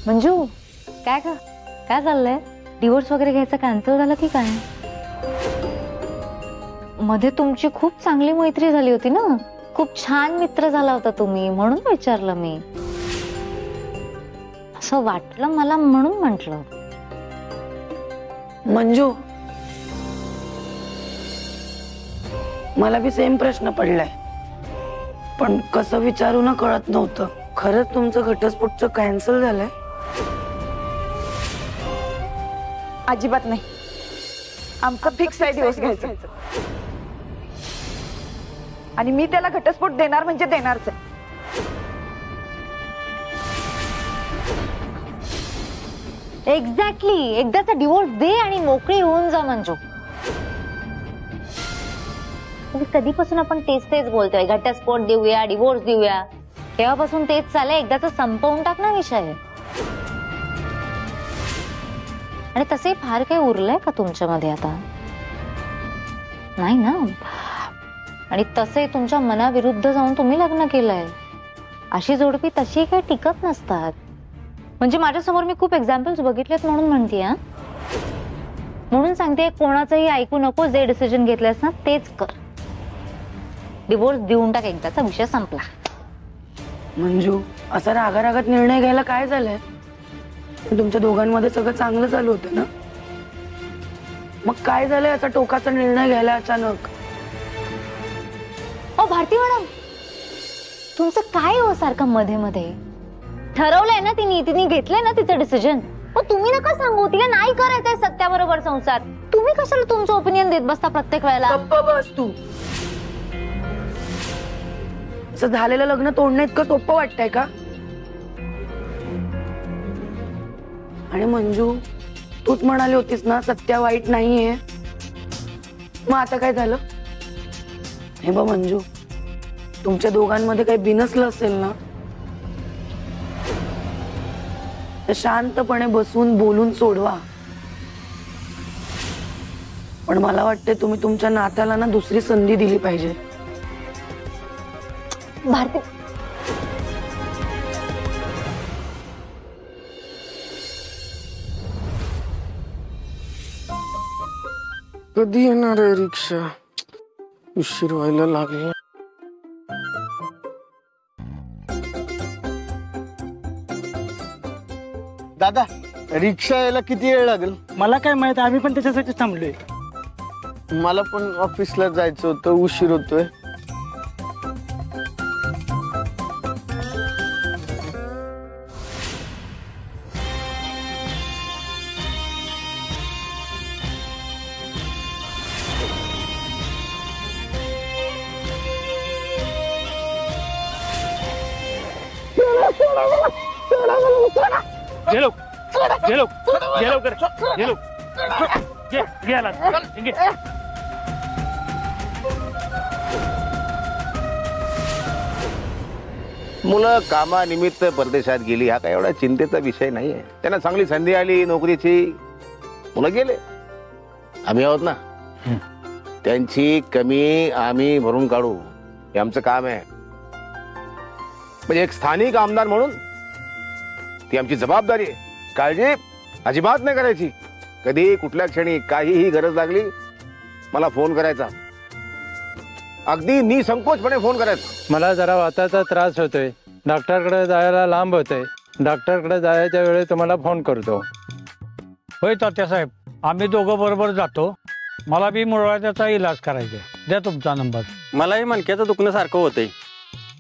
मंजू काय का काय चाललंय? डिवोर्स वगैरे घ्यायचं कॅन्सल झालं की काय? मध्ये तुमची खूप चांगली मैत्री झाली होती ना, खूप छान मित्र झाला होता तुम्ही, म्हणून विचारलं मी. असं वाटलं मला म्हणून म्हटलं. मंजू मला भी सेम प्रश्न पडलाय, पण कसं विचारू ना कळत नव्हतं. खरंच तुमचं घटस्फोटचं कॅन्सल झालंय? अजिबात नाही, आमचा फिक्स आहे डिवोर्स घ्यायचा. आणि मी त्याला घटस्फोट देणार म्हणजे देणारच आहे. एक्झॅक्टली, एकदाचा डिवोर्स दे आणि मोकळी होऊन जा मंजू. कधीपासून आपण तेच बोलतोय, घटस्फोट देऊया, डिवोर्स देऊया, तेव्हापासून तेच चाललंय. एकदाचा संपवून टाक ना विषय. आणि तसे फार काही उरलंय का तुमच्यामध्ये आता? नाही ना. आणि तसे तुमच्या मनाविरुद्ध जाऊन तुम्ही लग्न केलंय. अशी जोडपी तशी काही टिकत नसतात. म्हणजे माझ्यासमोर मी खूप एक्झाम्पल्स बघितलेत म्हणून म्हणते. म्हणून सांगते, कोणाचंही ऐकू नको. जे डिसिजन घेतलंयस ना तेच कर. डिवोर्स देऊन टाक, एकदाचा विषय संपला. मंजू असा रागारागात निर्णय घ्यायला काय झालंय? तुमच्या दोघांमध्ये सगळं चांगलं चालू होतं ना, मग काय झालंय असा टोकाचा निर्णय घ्यायला अचानक? ओ भारती मॅडम, तुमचं काय हो सारखं मध्ये मध्ये? ठरवलंय ना तिने घेतलंय ना तिचं डिसिजन. तुम्ही नका सांगू तिला नाही करायचंय सत्याबरोबर संसार. तुम्ही कशाला तुमचं ओपिनियन देत बसता प्रत्येक वेळेला? गप्प बस तू. असं झालेलं लग्न तोडणं इतकं सोपं वाटतंय का? आणि मंजू तूच म्हणाली होतीस ना सत्या वाईट नाहीये. मग आता काय झालं? हे बघ मंजू, तुमच्या दोघांमध्ये काही बिनसलं असेल ना तर शांतपणे बसून बोलून सोडवा. पण मला वाटते तुम्ही तुमच्या नात्याला ना दुसरी संधी दिली पाहिजे. भारती, कधी येणार आहे रिक्षा? उशीर व्हायला लागला. दादा, रिक्षा यायला किती वेळ लागेल? मला काय माहित, आम्ही पण त्याच्यासाठी थांबलोय. मला पण ऑफिसला जायचं होतं, उशीर होतोय. गेलो गेलो गेलो कर गेलो गेला. मुलं कामानिमित्त परदेशात गेली, हा काय एवढा चिंतेचा विषय नाहीये. त्यांना चांगली संधी आली नोकरीची, मुलं गेले. आम्ही आहोत ना, त्यांची कमी आम्ही भरून काढू, हे आमचं काम आहे. म्हणजे एक स्थानिक आमदार म्हणून ती आमची जबाबदारी आहे. काळजी अजिबात नाही करायची. कधी कुठल्या क्षणी काहीही गरज लागली मला फोन करायचा, अगदी निसंकोचपणे फोन करायचा. मला जरा वाताचा त्रास होतोय, डॉक्टरकडे जायला लांब होतंय. डॉक्टरकडे जायच्या वेळी तुम्हाला फोन करतो. होय तात्यासाहेब, आम्ही दोघं बरोबर जातो. मला बी मुळव्याधाचा इलाज करायचा. द्या तुमचा नंबर. मलाही मणक्याचं दुखणं सारखं होतंय,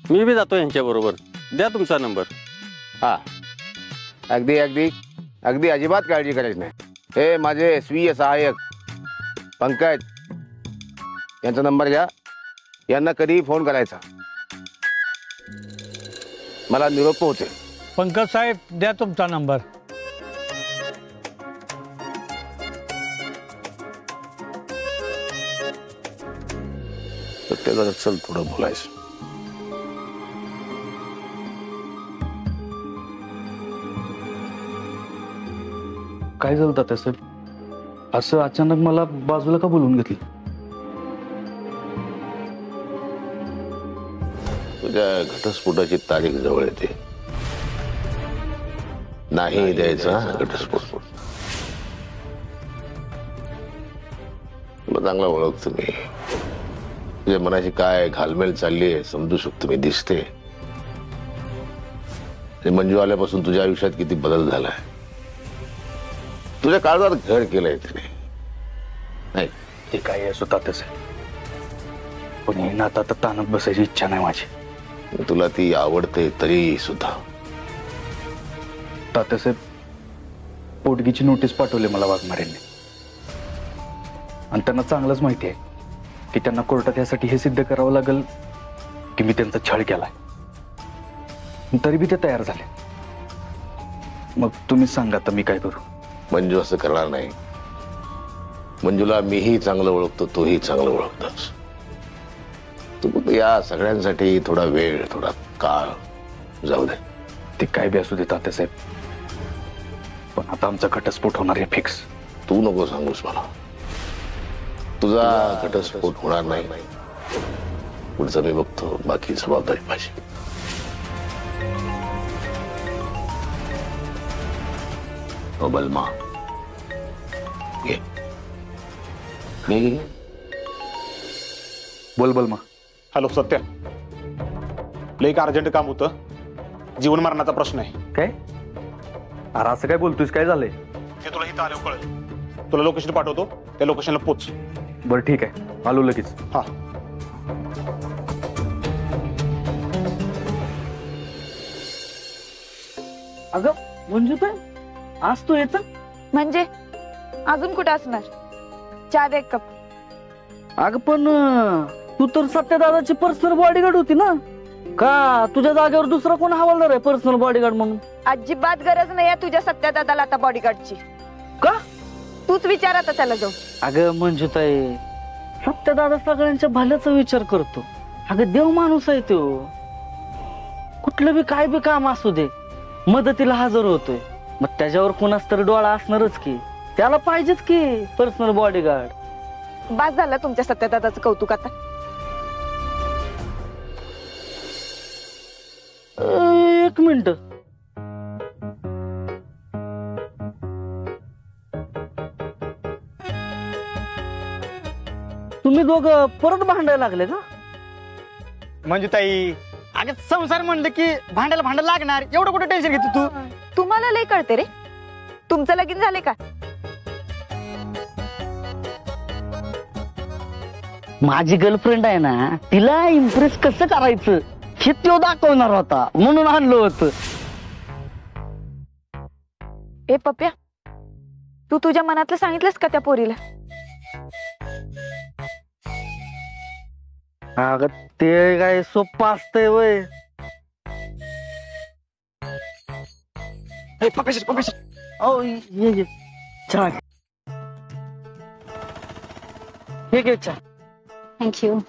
मी बी जातो यांच्या बरोबर. द्या तुमचा नंबर. हा, अगदी अगदी अगदी अजिबात काळजी करायची नाही. हे माझे स्वीय सहाय्यक पंकज, यांचा नंबर घ्या. यांना कधी फोन करायचा, मला निरोप पोहोचेल. पंकज साहेब, द्या तुमचा नंबर. त्याला चल थोडं बोलायचं. काय झालं तात्यासाहेब? असं अचानक मला बाजूला का बोलवून घेतलं? तुझ्या घटस्फोटाची तारीख जवळ येते. नाही द्यायचा घटस्फोट. तुला चांगला ओळखतो मी. तुझ्या मनाची काय घालमेल चालली आहे समजू शकतो मी. दिसते मंजू आल्यापासून तुझ्या आयुष्यात किती बदल झालाय. तुझ्या काळजात घर केलंय तिने. नाही ते काय असो तात्यासाहेब, पण हे नातं आता ताणत बसायची इच्छा नाही माझी. तुला ती आवडते तरी सुद्धा. तात्यासाहेब, पोटगीची नोटीस पाठवली मला वाघमारेंनी, आणि त्यांना चांगलंच माहिती आहे की त्यांना कोर्टात यासाठी हे सिद्ध करावं लागेल की मी त्यांचा छळ केलाय. तरी बी ते तयार झाले. मग तुम्ही सांगा तर मी काय करू? मंजू असं करणार नाही. मंजूला मीही चांगलं ओळखतो, तोही चांगलं ओळखतोस. तू या सगळ्यांसाठी थोडा वेळ, थोडा काळ जाऊ दे. ते काय बी असू दे तात्यासाहेब, पण आता आमचा घटस्फोट होणार आहे फिक्स. तू नको सांगूस मला. तुझा घटस्फोट होणार नाही. पुढचं मी बघतो, बाकी जबाबदारी माझी. ओ बलमा, बोल बलमा. हॅलो सत्या, लई एक अर्जंट काम होतं. जीवन मरणाचा प्रश्न आहे. काय अरे असं काय बोलतोयस? काय झालंय? ते तुला इथं आल्यावर कळेल. तुला लोकेशन पाठवतो, त्या लोकेशनला पोच. बरं ठीक आहे, आलो लगेच. हा. अगं मंजू, तर आज तू येत म्हणजे अजून कुठं असणार? चहा दे एक कप. अगं पण तू तर सत्यदादाची पर्सनल बॉडीगार्ड होती ना, का तुझ्या जागेवर दुसरा कोण हवालदार आहे पर्सनल बॉडीगार्ड म्हणून? अजिबात गरज नाही तुझ्या सत्यदादाला आता बॉडीगार्डची. का? तूच विचार आता त्याला जाऊ. अगं मंजूताई, सत्यदादा सगळ्यांच्या भल्याचा विचार करतो. अगं देव माणूस आहे तो. कुठलं बी काय बी काम असू दे मदतीला हजर होतोय. मग त्याच्यावर कोणाच तर डोळा असणारच की. त्याला पाहिजेच की पर्सनल बॉडीगार्ड. बस झालं तुमच्या सत्यदादाचं कौतुक आता. एक मिनिट. तुम्ही दोघं परत भांडायला लागले का? म्हणजे ताई, अगं संसार म्हणलं की भांडायला लागणार. एवढं कुठं टेन्शन घेते तू? तुम्हाला लय कळते रे. तुमचं लगीन झाले का? माझी गर्लफ्रेंड आहे ना, तिला इम्प्रेस कसं करायचं हे तो दाखवणार होता, म्हणून आणलं होतं. ए पप्या, तू तुझ्या मनातलं सांगितलंस का त्या पोरीला? अगं ते काय सोपं असतंय वय. ये चहा हे घे चहा. थँक्यू.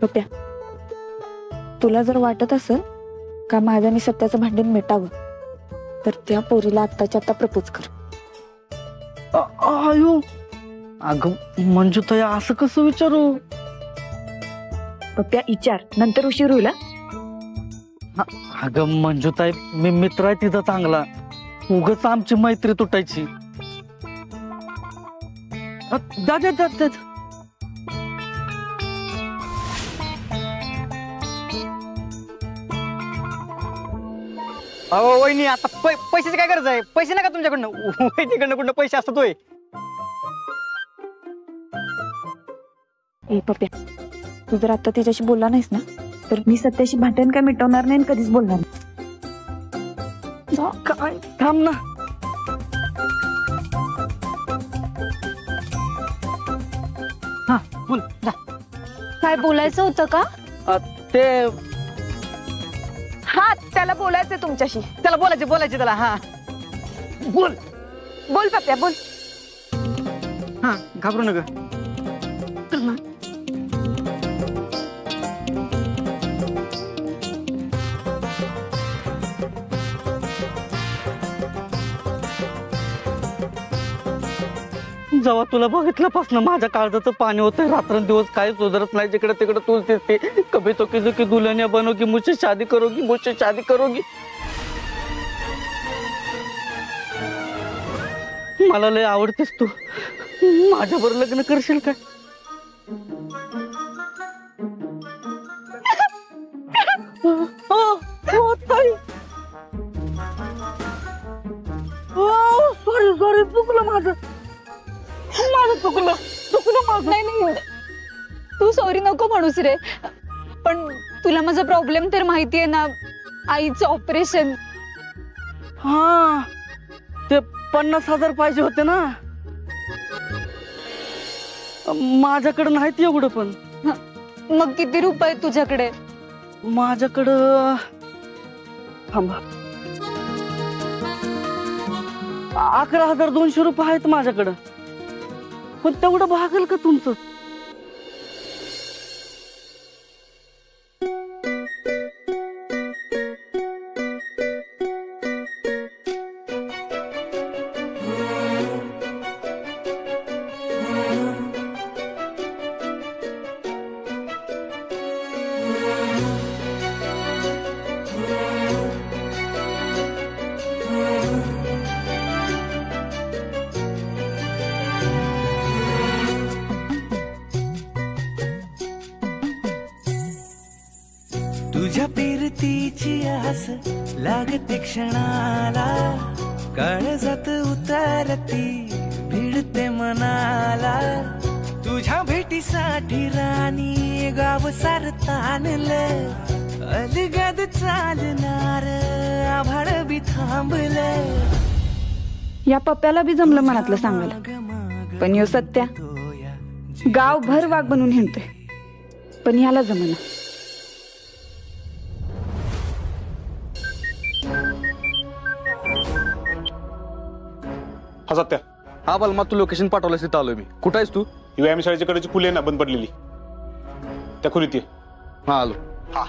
पप्या, तुला जर वाटत असेल का माझं आणि सत्याचं भांडण मिटावं, तर त्या पोरीला आत्ताच्या आता प्रपोज कर. आयो, अगं मंजूताई असं कसं विचारू? पप्या विचार, नंतर उशीर होईल. अगं मंजूताई, मी मित्र आहे तिथं चांगला, उगाच आमची मैत्री तुटायची. अहो वहिनी, आता पैशाची काय गरज आहे? पैसे नका तुमच्याकडनं, वहिनीकडनं कुठं पैसे असतात होय? ए पप्या, तू जर आता तिच्याशी बोलला नाहीस ना, तर मी सत्याशी भांडण काय मिटवणार नाही, कधीच बोलणार नाही. काय थांब ना. हा बोल जा. काय बोलायचं होतं का? ते हा, त्याला बोलायचंय तुमच्याशी. त्याला बोलायचे त्याला. हा बोल बोल पप्या, बोल. हा, घाबरू नका. जेव्हा तुला बघितल्यापासून माझ्या काळजाचं पाणी होतंय. रात्रंदिवस काही सुधारत नाही. जिकडे तिकडे तूच दिसते. कभी तो किसी की दुल्हनिया बनोगी, मुझसे शादी करोगी, मुझसे शादी करोगी. मला लय आवडतेस तू. माझ्यावर लग्न करशील काय? सॉरी सॉरी, चुकलं माझं चुकलं माझं. नाही तू सॉरी नको म्हणूस रे. पण तुला माझा प्रॉब्लेम तर माहितीये ना, आईचं ऑपरेशन. हा, ते 50,000 पाहिजे होते ना. माझ्याकडे नाहीत एवढं. पण मग किती रुपये तुझ्याकडे? माझ्याकडं थांबा, 11,200 रुपये आहेत माझ्याकडं. पण तेवढं भागेल का तुमचं? तुझ्या फिरतीची आस लागते क्षणाला, काळजात उतरती भिडते मनाला. तुझ्या भेटीसाठी राणी गाव सार ताणलं, अलगद चालणार आभाळ बी थांबलं. या पप्प्याला बी जमलं मनातलं सांगायला. पण यो सत्या गावभर वाघ बनून हिंडतोय. पण याला जमना. हा सत्या. हा बलमा, तू लोकेशन पाठवलंस तिथं आलोय मी. कुठं आहेस तू? व्यायाम शाळेच्या कडेची फुले आहे ना बंद पडलेली, त्या खोलीत ये. हा आलो. हा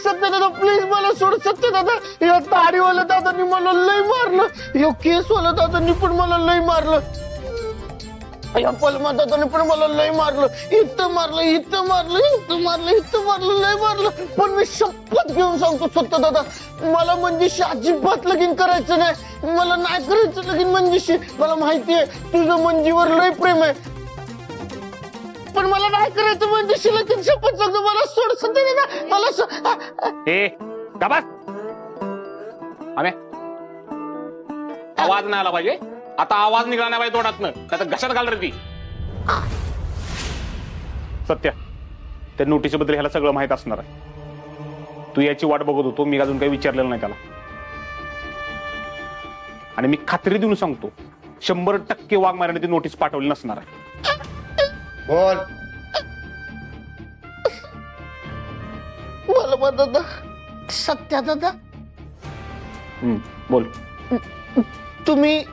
सत्यदादा प्लीज मला सोड. सत्यदादा, या ताडीवाल्या दादांनी मला लय मारलं. या केसवाल्या दादांनी पण मला लय मारलं. या पलमा दादांनी पण मला लय मारलं. इथं मारलं, इथं मारलं, इथं मारलं, इथं मारलं, लय मारलं. पण मी शपथ घेऊन सांगतो सत्यदादा, मला मंजीशी अजिबात लगीन करायचं नाही. मला नाही करायचं लगीन मंजीशी. मला माहितीये तुझं मंजीवर लय प्रेम आहे, पण मला नाही करायचं मंजीशी लगीन. शपथ सांगतो, मला सोड सत्यदादा, मला ए गाबास. आम्ही आवाज नाही आला पाहिजे. आता आवाज निघाला नाही पाहिजे तोंडातनं, त्याचा घशात घाल रे ती. सत्या, त्या नोटीसबद्दल ह्याला सगळं माहित असणार आहे. तू याची वाट बघत होतो, मी अजून काही विचारलेलं नाही त्याला. आणि मी खात्री देऊन सांगतो, 100% वाघमाऱ्याने ती नोटीस पाठवली नसणार आहे. बोल. बोल दादा. सत्या दादा, बोल. तुम्ही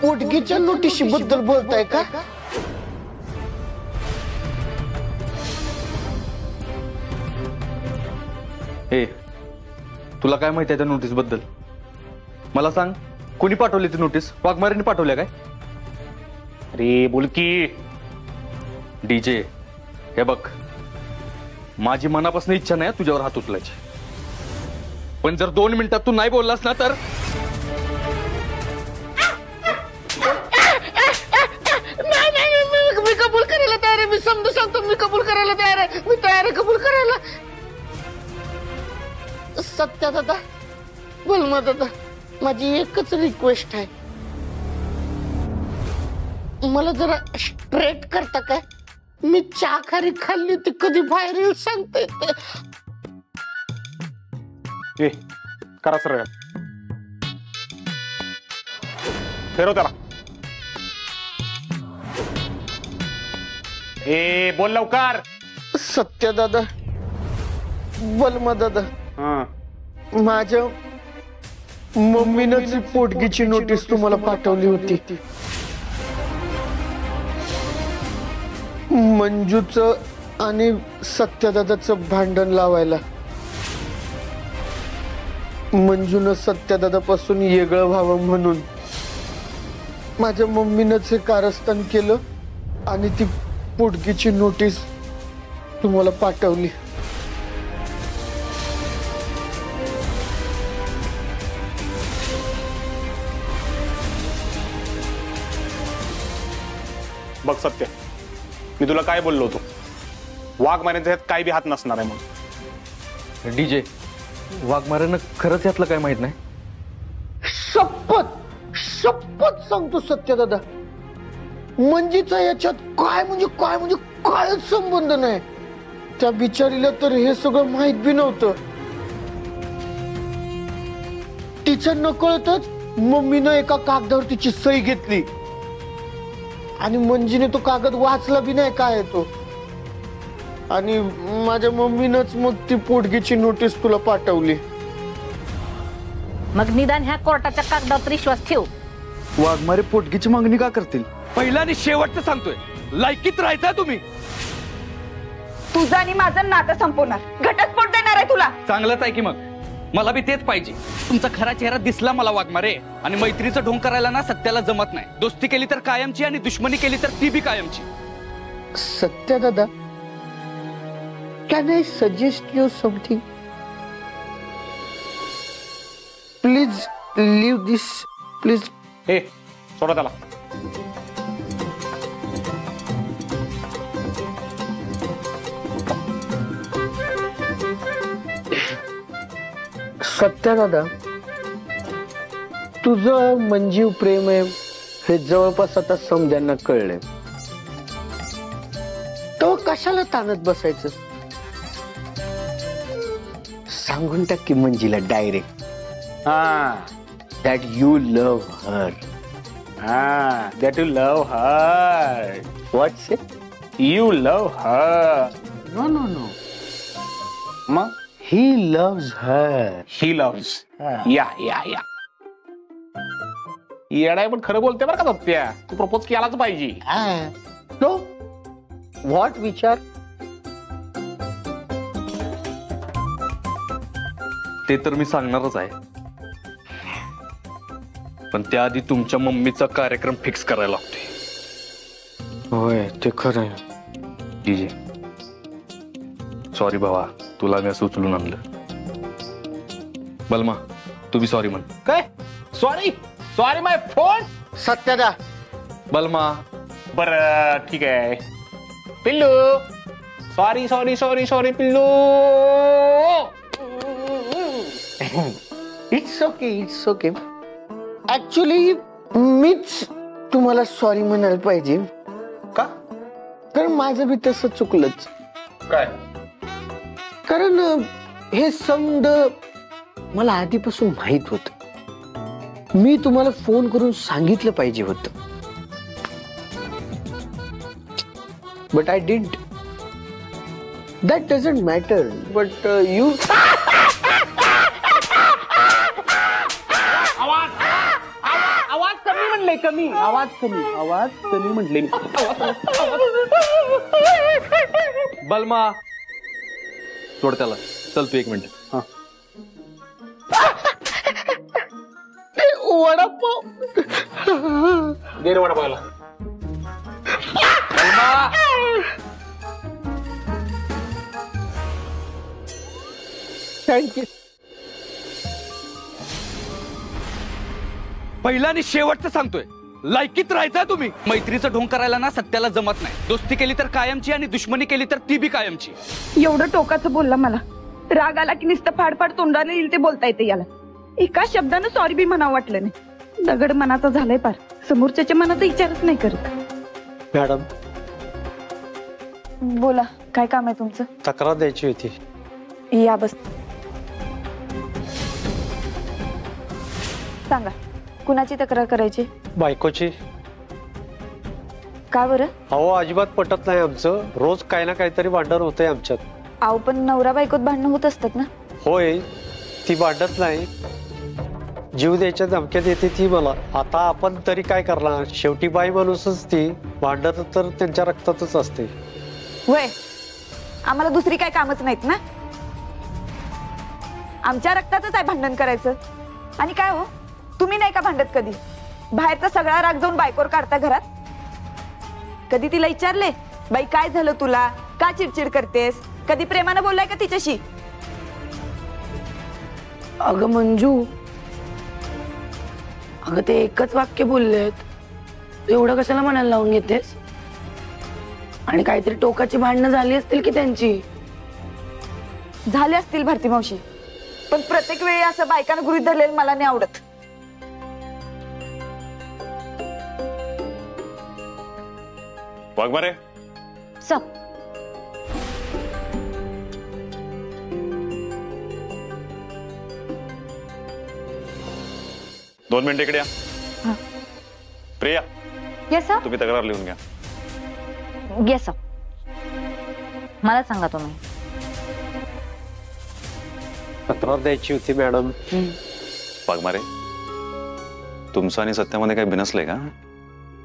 पोटगीच्या नोटीशी बद्दल बोलताय का? हे तुला काय माहिती आहे त्या नोटीस बद्दल? मला सांग, कोणी पाठवली ती नोटीस? वाघमारेने पाठवल्या काय? अरे बोल की. डीजे, हे बघ, माझी मनापासून इच्छा नाही तुझ्यावर हात उचलायची. पण जर 2 मिनिटात तू नाही बोललास ना तर मी कबूल करायला तयार आहे. मी समजून सांगतो, मी कबूल करायला तयार आहे. मी तयार आहे कबूल करायला. सत्या दादा, बोल दादा, माझी एकच रिक्वेस्ट आहे. मला जरा स्ट्रेट करता काय? मी चाखारी खाल्ली ती कधी बाहेर येईल सांगता येते. ए करा सर, फिरव त्याला. ए बोल लवकर. सत्या दादा, बलमा दादा, माझ्या मम्मीनंच पोटगीची नोटीस तुम्हाला पाठवली होती. मंजूचं आणि सत्यादादाचं भांडण लावायला. मंजूनं सत्यादादापासून वेगळं व्हावं म्हणून माझ्या मम्मीनंच हे कारस्थान केलं आणि ती पोटगीची नोटीस तुम्हाला पाठवली. बघ सत्य, मी तुला काय बोललो होतो, वाघमाऱ्यांच्या ह्यात काय बी हात नसणार आहे म्हणून. डीजे, वाघमाऱ्यांना खरंच यातलं काय माहित नाही? शपथ सांगतो सत्यदादा, मंजीचा याच्यात काय कायच संबंध नाही. त्या बिचारीला तर हे सगळं माहित बी नव्हतं. तिच्या नकळतच मम्मीनं एका कागदावर तिची सही घेतली आणि मंजीने तो कागद वाचला बी नाही काय तो. आणि माझ्या मम्मीनंच मग ती पोटगीची नोटीस तुला पाठवली. मग निदान ह्या कोर्टाच्या कागदावर विश्वास ठेव. वाघमारे पोटगीची मागणी का करतील? पहिला आणि शेवटचं सांगतोय, लायकीत राहायचा तुम्ही. तुझं आणि माझं नातं संपवणार, घटस्फोट देणार आहे तुला. चांगलंच आहे की मग, मला बी तेच पाहिजे. तुमचा खरा चेहरा दिसला मला वाघमारे, आणि मैत्रीचं ढोंग करायला ना सत्याला जमत नाही. दोस्ती केली तर कायमची आणि दुश्मनी केली तर ती बी कायमची. सत्या दादा, can I suggest you something? Please leave this please. हे सोडा त्याला. सत्या दादा, तुझं मंजीव प्रेम आहे हे जवळपास आता समजांना कळलंय. तो कशाला ताणत बसायचं? सांगून टाक की मंजीला direct that you love her. That you love her. What's it? You love her. No. मग he loves her. He loves. या येडाय पण खरं बोलते बरं का सत्या. तू प्रपोज केलाच पाहिजे. No. What विचार? ते तर मी सांगणारच आहे, पण त्याआधी तुमच्या मम्मीचा कार्यक्रम फिक्स करायला लागतोय. होय, ते खरं आहे. डीजे, सॉरी भावा, तुला मी असं उचलून आणलं. बलमा, तू बी सॉरी म्हण. काय सॉरी माय फोन. सत्यादा. बलमा. बरं ठीक आहे पिल्लू. सॉरी पिल्लू. It's okay. ऍक्च्युली मीच तुम्हाला सॉरी म्हणायला पाहिजे. का? कारण माझं बी तसं चुकलंच. काय? कारण हे समद मला आधीपासून माहित होत. मी तुम्हाला फोन करून सांगितलं पाहिजे होतं, but I didn't. That doesn't matter. But you आवाज कमी म्हटले. बलमा, सोड त्याला. चल तू 1 मिनिट. वडापाव दे रे वडापावला. थँक्यू. पहिला आणि शेवटचं सांगतोय, लायकीत राहायचा तुम्ही. मैत्रीचं ढोंग करायला ना सत्याला जमत नाही. दोस्ती केली तर कायमची आणि दुश्मनी केली तर ती बी कायमची. एवढं टोकाचं बोलला मला. राग आला की नुसतं फाडफाड तोंडाने येईल ते बोलता येते याला. एका शब्दानं सॉरी बी म्हणावं वाटलं नाही. दगड मनाचा झालाय पार. समोरच्याच्या मनाचा विचारच नाही करत. मॅडम, बोला, काय काम आहे तुमचं? तक्रार द्यायची होती. या बस. सांगा, कुणाची तक्रार करायची? बायकोची. का बरं? अहो अजिबात पटत नाही आमचं. रोज काही ना काहीतरी भांडण होतंय आमच्यात. अहो पण नवरा बायकोत भांडणं होत असतात ना. होय, ती भांडत नाही, जीव द्यायच्या धमक्यात येते ती मला. आता आपण तरी काय करणार, शेवटी बाई माणूसच ती. भांडत तर त्यांच्या रक्तातच असते. होय, आम्हाला दुसरी काय कामच नाहीत ना. आमच्या रक्तातच आहे भांडण करायचं. आणि काय हो, तुम्ही नाही का भांडत कधी? बाहेरचा सगळा राग जाऊन बायकोर काढता घरात. कधी तिला विचारले, बाई काय झालं तुला, का चिडचिड करतेस? कधी प्रेमानं बोललाय का तिच्याशी? अगं मंजू, अगं ते एकच वाक्य बोललेत, एवढं कशाला मनाला लावून घेतेस? आणि काहीतरी टोकाची भांडणं झाली असतील की त्यांची. झाले असतील भारती मावशी, पण प्रत्येक वेळी असं बायकांना गृहीत धरलेलं मला नाही आवडत. वाघमारे सर, 2 मिनिटं इकडे या. Priya, yes sir. तुम्ही तक्रार लिहून घ्या. Yes sir. मला सांगा तुम्ही. तक्रार द्यायची होती मॅडम. वाघमारे, तुमचं आणि सत्यामध्ये काही बिनसलंय का?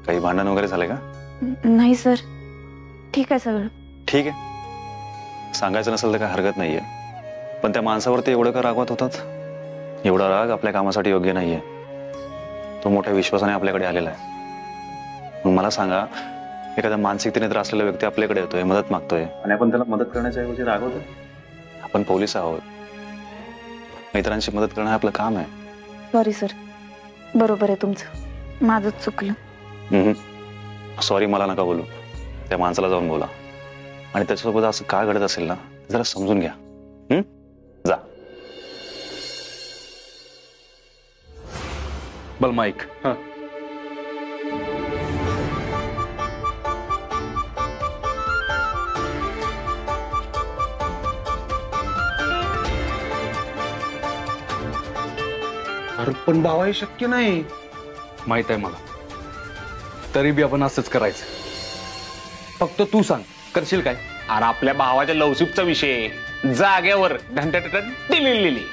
काही भांडण वगैरे झालंय का? नाही सर, ठीक आहे सगळं. ठीक आहे, सांगायचं नसेल तर काय हरकत नाहीये, पण त्या माणसावरती एवढं का रागवत होतात? एवढा राग आपल्या कामासाठी योग्य नाहीये. तो मोठ्या विश्वासाने आपल्याकडे आलेला आहे. मग मला सांगा, एखाद्या मानसिकतेने त्रासलेला व्यक्ती आपल्याकडे येतोय, मदत मागतोय, आणि आपण त्याला मदत करण्याच्या ऐवजी रागवतोय. आपण पोलीस आहोत, मित्रांची मदत करणं आपलं काम आहे. सॉरी सर, बरोबर आहे तुमचं, माझंच चुकलं. सॉरी मला नका बोलू, त्या माणसाला जाऊन बोला. आणि त्याच्यासोबत असं का घडत असेल ना, जरा समजून घ्या. जा. बल माईक. अरे पण बाबा हे शक्य नाही. माहित आहे मला, तरी बी आपण असंच करायचं. फक्त तू सांग, करशील काय? अरे आपल्या भावाच्या लवसिपचा विषय जाग्यावर ढंटटटट दिलेली.